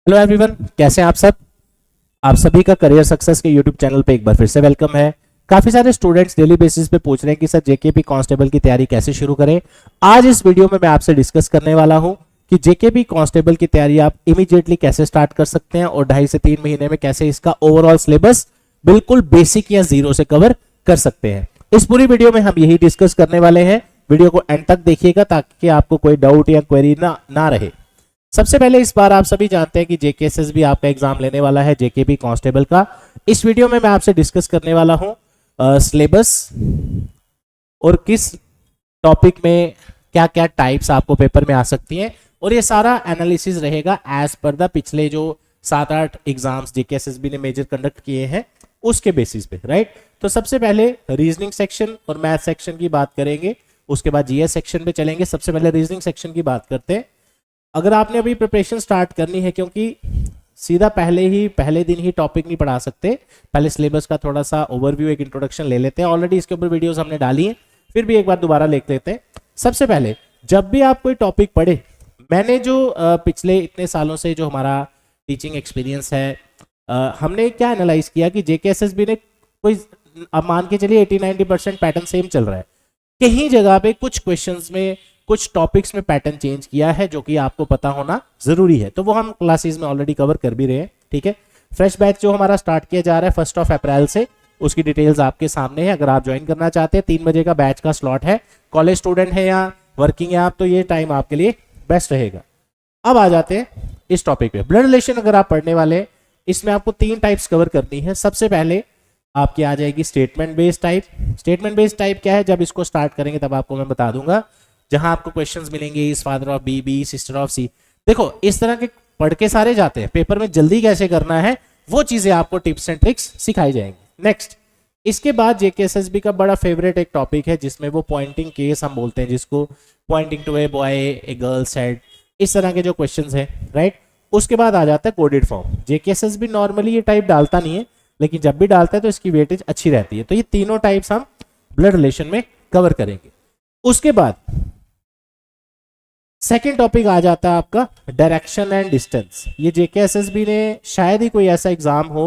Hello everyone, कैसे हैं आप सब। आप सभी का करियर सक्सेस के यूट्यूब चैनल पे एक बार फिर से वेलकम है। काफी सारे स्टूडेंट्स डेली बेसिस पे पूछ रहे हैं कि सर जेकेपी कांस्टेबल की तैयारी कैसे शुरू करें। आज इस वीडियो में मैं आपसे डिस्कस करने वाला हूं कि जेकेपी कांस्टेबल की तैयारी आप इमीडिएटली कैसे स्टार्ट कर सकते हैं और 2.5 से 3 महीने में कैसे इसका ओवरऑल सिलेबस बिल्कुल बेसिक या जीरो से कवर कर सकते हैं। इस पूरी वीडियो में हम यही डिस्कस करने वाले हैं। वीडियो को एंड तक देखिएगा ताकि आपको कोई डाउट या क्वेरी ना रहे। सबसे पहले इस बार आप सभी जानते हैं कि जेकेएसएसबी आपका एग्जाम लेने वाला है जेकेपी कांस्टेबल का। इस वीडियो में मैं आपसे डिस्कस करने वाला हूं सिलेबस और किस टॉपिक में क्या क्या टाइप्स आपको पेपर में आ सकती हैं, और ये सारा एनालिसिस रहेगा एज पर द पिछले जो 7-8 एग्जाम्स जेकेएसएसबी ने मेजर कंडक्ट किए हैं उसके बेसिस पे, राइट। तो सबसे पहले रीजनिंग सेक्शन और मैथ सेक्शन की बात करेंगे, उसके बाद जीएस सेक्शन पे चलेंगे। सबसे पहले रीजनिंग सेक्शन की बात करते हैं। अगर आपने अभी प्रिपरेशन स्टार्ट करनी है, क्योंकि सीधा पहले दिन ही टॉपिक नहीं पढ़ा सकते, पहले सिलेबस का थोड़ा सा ओवरव्यू, एक इंट्रोडक्शन ले लेते हैं। ऑलरेडी इसके ऊपर वीडियोस हमने डाली हैं, फिर भी एक बार दोबारा लिख लेते हैं। सबसे पहले जब भी आप कोई टॉपिक पढ़े, मैंने जो पिछले इतने सालों से जो हमारा टीचिंग एक्सपीरियंस है, हमने क्या एनालाइज किया कि जेकेएसएसबी ने कोई, अब मान के चलिए 80-90% पैटर्न सेम चल रहा है। कहीं जगह पे कुछ क्वेश्चंस में, कुछ टॉपिक्स में पैटर्न चेंज किया है जो कि आपको पता होना जरूरी है। तो वो हम क्लासेस में ऑलरेडी कवर कर भी रहे हैं, ठीक है। फ्रेश बैच जो हमारा स्टार्ट किया जा रहा है 1 अप्रैल से, उसकी डिटेल्स आपके सामने है। अगर आप ज्वाइन करना चाहते हैं, 3 बजे का बैच का स्लॉट है। कॉलेज स्टूडेंट है या वर्किंग है आप, तो ये टाइम आपके लिए बेस्ट रहेगा। अब आ जाते हैं इस टॉपिक पे। ब्लड रिलेशन अगर आप पढ़ने वाले, इसमें आपको 3 टाइप्स कवर करनी है। सबसे पहले आपकी आ जाएगी statement based type. Statement based type क्या है, जब इसको स्टार्ट करेंगे तब आपको मैं बता दूंगा। जहां आपको क्वेश्चंस मिलेंगे, is father of B, B sister of C. देखो इस तरह के पढ़ के सारे जाते हैं, पेपर में जल्दी कैसे करना है वो चीजें आपको टिप्स एंड ट्रिक्स सिखाई जाएंगी। नेक्स्ट, इसके बाद जेकेएसएसबी का बड़ा फेवरेट एक टॉपिक है जिसमें वो पॉइंटिंग केस हम बोलते हैं, जिसको pointing to a boy, a girl's head, इस तरह के जो क्वेश्चंस हैं, राइट। उसके बाद आ जाता है कोडेड फॉर्म। जेकेएसएसबी नॉर्मली ये टाइप डालता नहीं है, लेकिन जब भी डालता है तो इसकी वेटेज अच्छी रहती है। तो ये तीनों टाइप्स हम ब्लड रिलेशन में कवर करेंगे। उसके बाद सेकेंड टॉपिक आ जाता है आपका डायरेक्शन एंड डिस्टेंस। ये जेकेएसएसबी ने शायद ही कोई ऐसा एग्जाम हो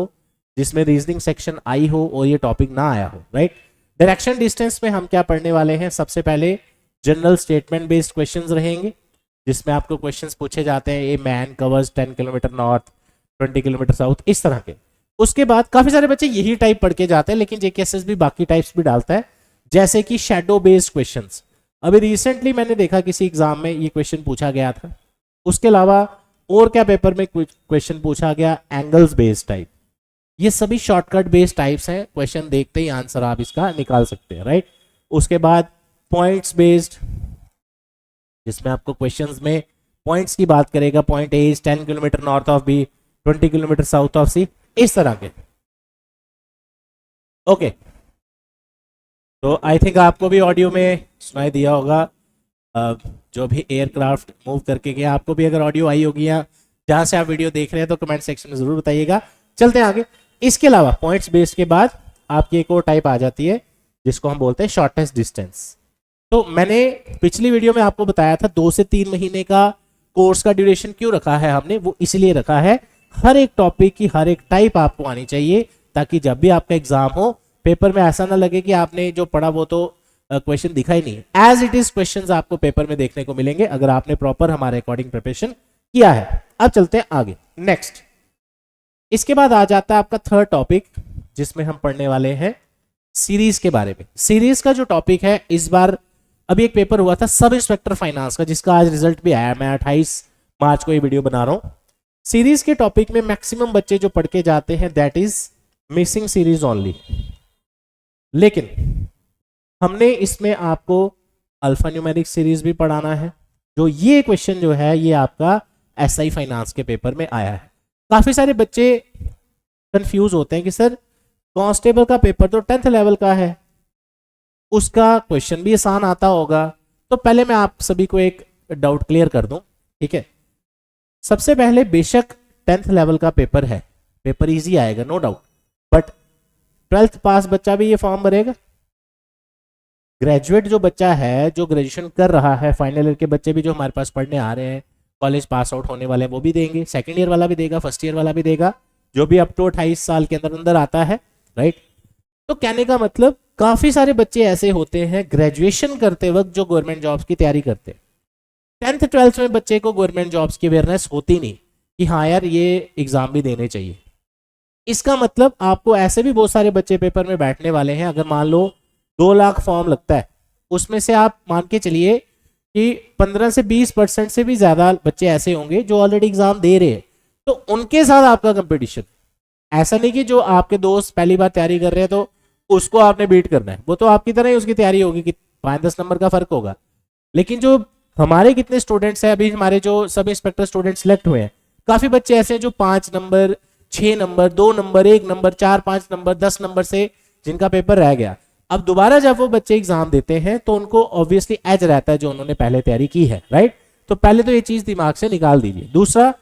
जिसमें रीजनिंग सेक्शन आई हो और ये टॉपिक ना आया हो, राइट। डायरेक्शन डिस्टेंस में हम क्या पढ़ने वाले हैं, सबसे पहले जनरल स्टेटमेंट बेस्ड क्वेश्चंस रहेंगे, जिसमें आपको क्वेश्चंस पूछे जाते हैं, a man covers 10 kilometre north, 20 kilometre south, इस तरह के। उसके बाद काफी सारे बच्चे यही टाइप पढ़ के जाते हैं, लेकिन जेकेएसएसबी बाकी टाइप्स भी डालता है, जैसे कि शैडो बेस्ड क्वेश्चंस। अभी रिसेंटली मैंने देखा किसी एग्जाम में ये क्वेश्चन पूछा गया था। उसके अलावा और क्या पेपर में क्वेश्चन पूछा गया, एंगल्स बेस्ड टाइप। ये सभी शॉर्टकट बेस्ड टाइप्स हैं, क्वेश्चन देखते ही आंसर आप इसका निकाल सकते हैं, राइट। उसके बाद पॉइंट्स बेस्ड, जिसमें आपको क्वेश्चंस में पॉइंट्स की बात करेगा, point A is 10 kilometre north of B, 20 kilometre south of C, इस तरह के। ओके, तो आई थिंक आपको भी ऑडियो में सुनाई दिया होगा, जो भी एयरक्राफ्ट मूव करके गया, आपको भी अगर ऑडियो आई होगी या जहां से आप वीडियो देख रहे हैं तो कमेंट सेक्शन में जरूर बताइएगा। चलते हैं आगे। इसके अलावा पॉइंट्स बेस्ड के बाद आपकी एक और टाइप आ जाती है जिसको हम बोलते हैं शॉर्टेस्ट डिस्टेंस। तो मैंने पिछली वीडियो में आपको बताया था 2 से 3 महीने का कोर्स का ड्यूरेशन क्यों रखा है हमने, वो इसलिए रखा है हर एक टॉपिक की हर एक टाइप आपको आनी चाहिए, ताकि जब भी आपका एग्जाम हो पेपर में ऐसा ना लगे कि आपने जो पढ़ा वो तो क्वेश्चन दिखा ही नहीं। एज इट इज क्वेश्चंस आपको पेपर में देखने को मिलेंगे अगर आपने प्रॉपर हमारे अकॉर्डिंग प्रिपरेशन किया है। अब चलते हैं आगे। नेक्स्ट, इसके बाद आ जाता है आपका थर्ड टॉपिक, जिसमें हम पढ़ने वाले हैं सीरीज के बारे में। सीरीज का जो टॉपिक है, इस बार अभी एक पेपर हुआ था सब इंस्पेक्टर फाइनेंस का, जिसका आज रिजल्ट भी आया। मैं 28 मार्च को ये वीडियो बना रहा हूं। सीरीज के टॉपिक में मैक्सिमम बच्चे जो पढ़ के जाते हैं that is missing series only, लेकिन हमने इसमें आपको अल्फा न्यूमेरिक सीरीज भी पढ़ाना है। जो ये क्वेश्चन जो है ये आपका एसआई फाइनेंस के पेपर में आया है। काफी सारे बच्चे कंफ्यूज होते हैं कि सर कांस्टेबल का पेपर तो 10th लेवल का है, उसका क्वेश्चन भी आसान आता होगा। तो पहले मैं आप सभी को एक डाउट क्लियर कर दूं, ठीक है। सबसे पहले बेशक 10th लेवल का पेपर है, पेपर इजी आएगा नो डाउट, बट 12th पास बच्चा भी ये फॉर्म भरेगा? ग्रेजुएट जो बच्चा है, जो ग्रेजुएशन कर रहा है, फाइनल ईयर के बच्चे भी जो हमारे पास पढ़ने आ रहे हैं, कॉलेज पास आउट होने वाले हैं वो भी देंगे, सेकेंड ईयर वाला भी देगा, फर्स्ट ईयर वाला भी देगा, जो भी अप टू 28 साल के अंदर अंदर आता है, राइट। तो कहने का मतलब काफी सारे बच्चे ऐसे होते हैं ग्रेजुएशन करते वक्त जो गवर्नमेंट जॉब्स की तैयारी करते हैं। 10th 12th में बच्चे को गवर्नमेंट जॉब्स की अवेयरनेस होती नहीं कि हाँ यार ये एग्जाम भी देने चाहिए। इसका मतलब आपको ऐसे भी बहुत सारे बच्चे पेपर में बैठने वाले हैं। अगर मान लो 2 लाख फॉर्म लगता है, उसमें से आप मान के चलिए कि 15 से 20% से भी ज्यादा बच्चे ऐसे होंगे जो ऑलरेडी एग्जाम दे रहे हैं, तो उनके साथ आपका कंपटीशन। ऐसा नहीं कि जो आपके दोस्त पहली बार तैयारी कर रहे हैं तो उसको आपने बीट करना है, वो तो आपकी तरह ही उसकी तैयारी होगी कि 5-10 नंबर का फर्क होगा। लेकिन जो हमारे कितने स्टूडेंट्स हैं, अभी हमारे जो सब इंस्पेक्टर स्टूडेंट सिलेक्ट हुए हैं, काफी बच्चे ऐसे हैं जो 5 number, 6 number, 2 number, 1 number, 4-5 number, 10 number से जिनका पेपर रह गया। अब दोबारा जब वो बच्चे एग्जाम देते हैं तो उनको ऑब्वियसली एज रहता है जो उन्होंने पहले तैयारी की है, राइट। तो पहले तो ये चीज दिमाग से निकाल दीजिए। दूसरा,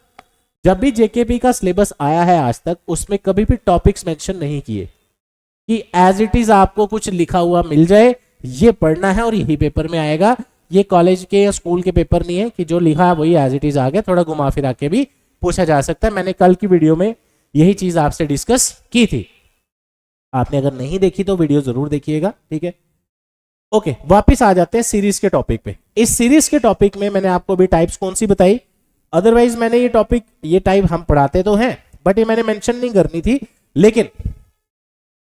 जब भी जेकेपी का सिलेबस आया है आज तक, उसमें कभी भी टॉपिक्स मेंशन नहीं किए कि एज इट इज आपको कुछ लिखा हुआ मिल जाए, ये पढ़ना है और यही पेपर में आएगा। ये कॉलेज के या स्कूल के पेपर नहीं है कि जो लिखा है वही एज इट इज आ गया, थोड़ा घुमा फिरा के भी पूछा जा सकता है। मैंने कल की वीडियो में यही चीज आपसे डिस्कस की थी, आपने अगर नहीं देखी तो वीडियो जरूर देखिएगा, ठीक है। ओके, वापिस आ जाते हैं सीरीज के टॉपिक पे। इस सीरीज के टॉपिक में मैंने आपको भी टाइप्स कौन सी बताई, अदरवाइज मैंने ये टॉपिक, ये टाइप हम पढ़ाते तो हैं बट ये मैंने मेंशन नहीं करनी थी, लेकिन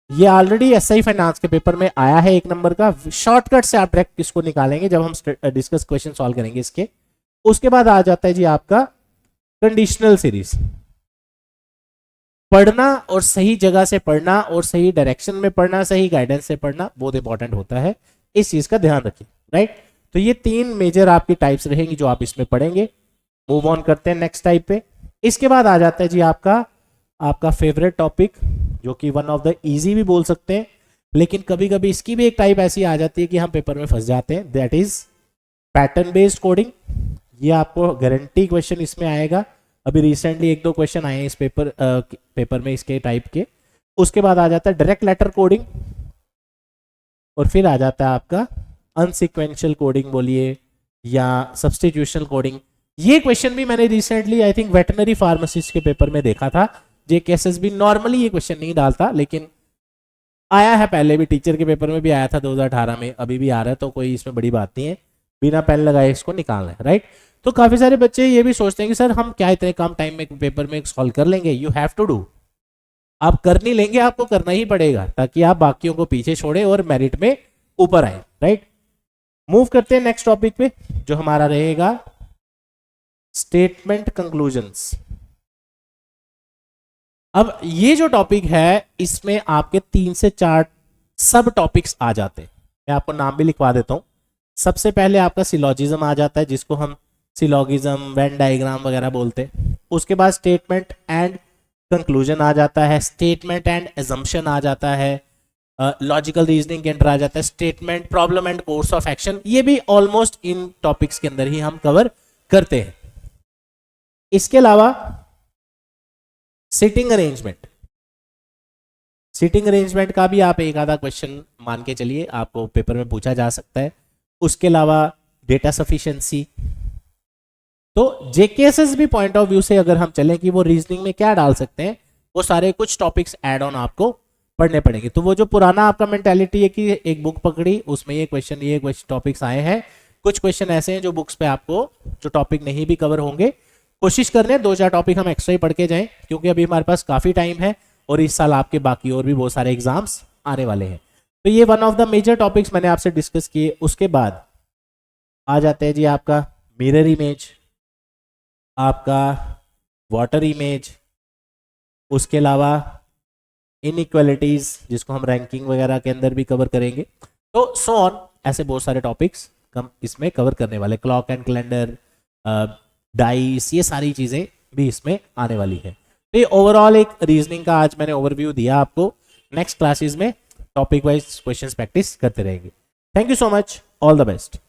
ये ऑलरेडी एसआई फाइनेंस के पेपर में आया है 1 नंबर का। शॉर्टकट से आप डायरेक्ट इसको निकालेंगे जब हम डिस्कस क्वेश्चन सॉल्व करेंगे इसके। उसके बाद आ जाता है जी आपका कंडीशनल सीरीज। पढ़ना और सही जगह से पढ़ना और सही डायरेक्शन में पढ़ना, सही गाइडेंस से पढ़ना बहुत इंपॉर्टेंट होता है, इस चीज का ध्यान रखिए, राइट। तो ये 3 मेजर आपकी टाइप्स रहेंगी जो आप इसमें पढ़ेंगे। मूव ऑन करते हैं नेक्स्ट टाइप पे। इसके बाद आ जाता है जी आपका फेवरेट टॉपिक, जो कि वन ऑफ द इजी भी बोल सकते हैं, लेकिन कभी कभी इसकी भी एक टाइप ऐसी आ जाती है कि हम पेपर में फंस जाते हैं, that is pattern based coding. ये आपको गारंटी क्वेश्चन इसमें आएगा। अभी रिसेंटली 1-2 क्वेश्चन आए हैं इस पेपर में इसके टाइप के। उसके बाद आ जाता है डायरेक्ट लेटर कोडिंग, और फिर आ जाता है आपका अनसीक्वेंशियल कोडिंग बोलिए या सब्स्टिट्यूशनल कोडिंग। ये क्वेश्चन भी मैंने recently I think veterinary pharmacist के पेपर में देखा था। जेकेएसएसबी नॉर्मली ये क्वेश्चन नहीं डालता, लेकिन आया है, पहले भी टीचर के पेपर में भी आया था 2018 में, अभी भी आ रहा है, तो कोई इसमें बड़ी बात नहीं है, बिना पेन लगाए इसको निकालना है, राइट। तो काफी सारे बच्चे ये भी सोचते हैं कि सर हम क्या इतने कम टाइम में पेपर में सॉल्व कर लेंगे। यू हैव टू डू, आप कर नहीं लेंगे, आपको करना ही पड़ेगा ताकि आप बाकियों को पीछे छोड़े और मेरिट में ऊपर आए, राइट। मूव करते हैं नेक्स्ट टॉपिक पे, जो हमारा रहेगा स्टेटमेंट कंक्लूजन्स। अब ये जो टॉपिक है इसमें आपके 3 से 4 सब टॉपिक्स आ जाते हैं। मैं आपको नाम भी लिखवा देता हूं। सबसे पहले आपका सिलॉजिज्म आ जाता है, जिसको हम सिलॉगिज्म, वेन डायग्राम वगैरह बोलते हैं। उसके बाद स्टेटमेंट एंड कंक्लूजन आ जाता है, स्टेटमेंट एंड एजम्पशन आ जाता है, लॉजिकल रीजनिंग के अंदर आ जाता है statement, problem and course of action. ये भी ऑलमोस्ट इन टॉपिक्स के अंदर ही हम कवर करते हैं। इसके अलावा सिटिंग अरेंजमेंट, सिटिंग अरेंजमेंट का भी आप एक आधा क्वेश्चन मान के चलिए आपको पेपर में पूछा जा सकता है। उसके अलावा डेटा सफिशिएंसी। तो जेकेएसएसबी पॉइंट ऑफ व्यू से अगर हम चलें कि वो रीजनिंग में क्या डाल सकते हैं, वो सारे कुछ टॉपिक्स ऐड ऑन आपको पढ़ने पड़ेंगे। तो वो जो पुराना आपका मेंटालिटी है कि एक बुक पकड़ी, उसमें ये क्वेश्चन टॉपिक्स आए हैं, कुछ क्वेश्चन ऐसे हैं जो बुक्स पे आपको जो टॉपिक नहीं भी कवर होंगे, कोशिश कर रहे हैं 2-4 टॉपिक हम एक्स्ट्रा ही पढ़ के जाएं, क्योंकि अभी हमारे पास काफी टाइम है और इस साल आपके बाकी और भी बहुत सारे एग्जाम्स आने वाले हैं। तो ये one of the major topics मैंने आपसे डिस्कस किए। उसके बाद आ जाते हैं जी आपका मिरर इमेज, आपका वाटर इमेज, उसके अलावा इनइक्वालिटीज, जिसको हम रैंकिंग वगैरह के अंदर भी कवर करेंगे। तो सो ऑन, ऐसे बहुत सारे टॉपिक्स हम इसमें कवर करने वाले, क्लॉक एंड कैलेंडर, डाइस, ये सारी चीजें भी इसमें आने वाली है। तो ये ओवरऑल एक रीजनिंग का आज मैंने ओवरव्यू दिया आपको। नेक्स्ट क्लासेस में टॉपिक वाइज क्वेश्चंस प्रैक्टिस करते रहेंगे। Thank you so much, all the best.